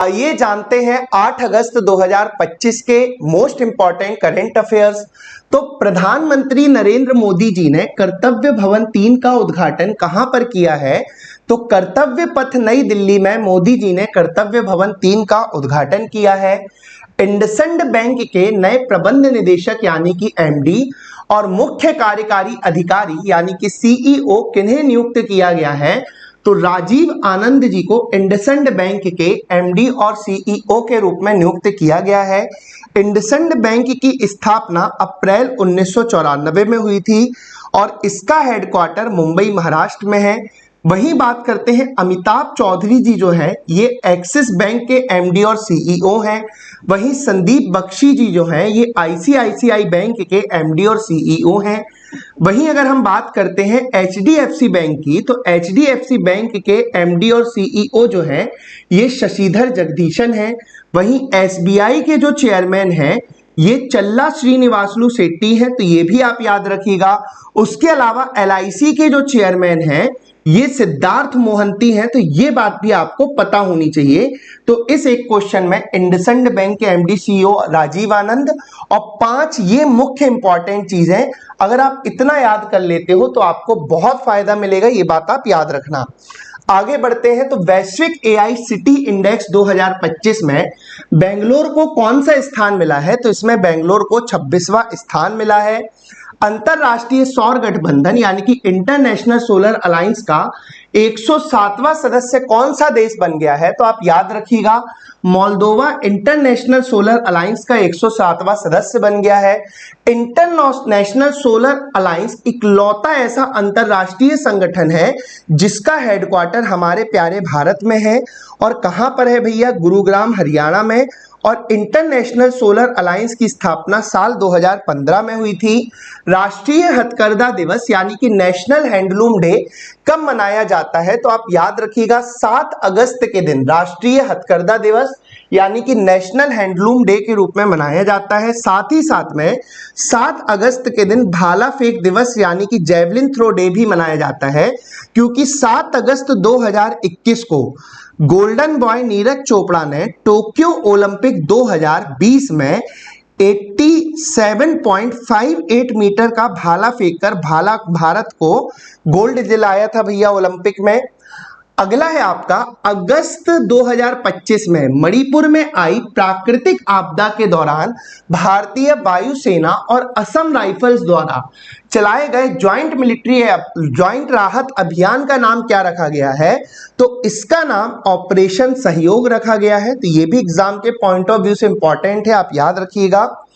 आइए जानते हैं 8 अगस्त 2025 के मोस्ट इंपॉर्टेंट करंट अफेयर्स। तो प्रधानमंत्री नरेंद्र मोदी जी ने कर्तव्य भवन 3 का उद्घाटन कहां पर किया है? तो कर्तव्य पथ नई दिल्ली में मोदी जी ने कर्तव्य भवन 3 का उद्घाटन किया है। इंडसइंड बैंक के नए प्रबंध निदेशक यानी कि एमडी और मुख्य कार्यकारी अधिकारी यानी कि सीईओ किन्हें नियुक्त किया गया है? तो राजीव आनंद जी को इंडसइंड बैंक के एमडी और सीईओ के रूप में नियुक्त किया गया है। इंडसइंड बैंक की स्थापना अप्रैल 1994 में हुई थी और इसका हेडक्वार्टर मुंबई महाराष्ट्र में है। वहीं बात करते हैं अमिताभ चौधरी जी जो है ये एक्सिस बैंक के एमडी और सीईओ हैं। वहीं संदीप बख्शी जी जो हैं ये आईसीआईसीआई बैंक के एमडी और सीईओ हैं। वहीं अगर हम बात करते हैं एचडीएफसी बैंक की, तो एचडीएफसी बैंक के एमडी और सीईओ जो हैं ये शशिधर जगदीशन हैं। वहीं एसबीआई के जो चेयरमैन हैं ये चल्ला श्रीनिवासलू शेट्टी हैं, तो ये भी आप याद रखिएगा। उसके अलावा एलआईसी के जो चेयरमैन हैं ये सिद्धार्थ मोहंती हैं, तो ये बात भी आपको पता होनी चाहिए। तो इस एक क्वेश्चन में इंडसइंड बैंक के एमडी सीईओ राजीव आनंद और 5 ये मुख्य इंपॉर्टेंट चीजें अगर आप इतना याद कर लेते हो तो आपको बहुत फायदा मिलेगा, ये बात आप याद रखना। आगे बढ़ते हैं तो वैश्विक एआई सिटी इंडेक्स 2025 में बेंगलोर को कौन सा स्थान मिला है? तो इसमें बेंगलोर को 26वां स्थान मिला है। अंतरराष्ट्रीय सौर गठबंधन यानी कि इंटरनेशनल सोलर अलायंस का 107वां सदस्य कौन सा देश बन गया है? तो आप याद रखिएगा मोल्दोवा इंटरनेशनल सोलर अलायंस का 107वां सदस्य बन गया है। इंटरनेशनल सोलर अलायंस इकलौता ऐसा अंतरराष्ट्रीय संगठन है जिसका हेडक्वार्टर हमारे प्यारे भारत में है। और कहां पर है भैया? गुरुग्राम हरियाणा में। और इंटरनेशनल सोलर अलायंस की स्थापना साल 2015 में हुई थी। राष्ट्रीय हथकरघा दिवस यानी कि नेशनल हैंडलूम डे कब मनाया जाता है? तो आप याद रखिएगा 7 अगस्त के दिन राष्ट्रीय हथकरघा दिवस यानी कि नेशनल हैंडलूम डे के रूप में मनाया जाता है। साथ ही साथ में 7 अगस्त के दिन भाला फेंक दिवस यानी कि जेवलिन थ्रो डे भी मनाया जाता है, क्योंकि 7 अगस्त 2021 को गोल्डन बॉय नीरज चोपड़ा ने टोक्यो ओलंपिक 2020 में 87.58 मीटर का भाला फेंककर भारत को गोल्ड दिलाया था भैया ओलंपिक में। अगला है आपका अगस्त 2025 में मणिपुर में आई प्राकृतिक आपदा के दौरान भारतीय वायुसेना और असम राइफल्स द्वारा चलाए गए ज्वाइंट राहत अभियान का नाम क्या रखा गया है? तो इसका नाम ऑपरेशन सहयोग रखा गया है। तो ये भी एग्जाम के पॉइंट ऑफ व्यू से इंपॉर्टेंट है, आप याद रखिएगा।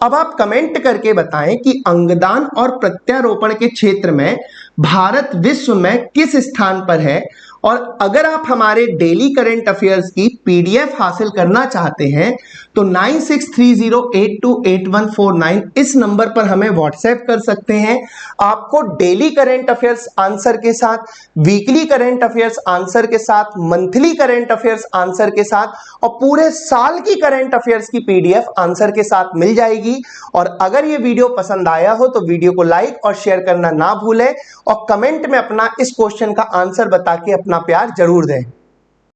अब आप कमेंट करके बताएं कि अंगदान और प्रत्यारोपण के क्षेत्र में भारत विश्व में किस स्थान पर है। और अगर आप हमारे डेली करंट अफेयर्स की पीडीएफ हासिल करना चाहते हैं तो 9630828149 इस नंबर पर हमें व्हाट्सएप कर सकते हैं। आपको डेली करंट अफेयर्स आंसर के साथ, वीकली करंट अफेयर्स आंसर के साथ, मंथली करंट अफेयर्स आंसर के साथ और पूरे साल की करंट अफेयर्स की पीडीएफ आंसर के साथ मिल जाएगी। और अगर ये वीडियो पसंद आया हो तो वीडियो को लाइक और शेयर करना ना भूलें और कमेंट में अपना इस क्वेश्चन का आंसर बता के अपना प्यार जरूर दें।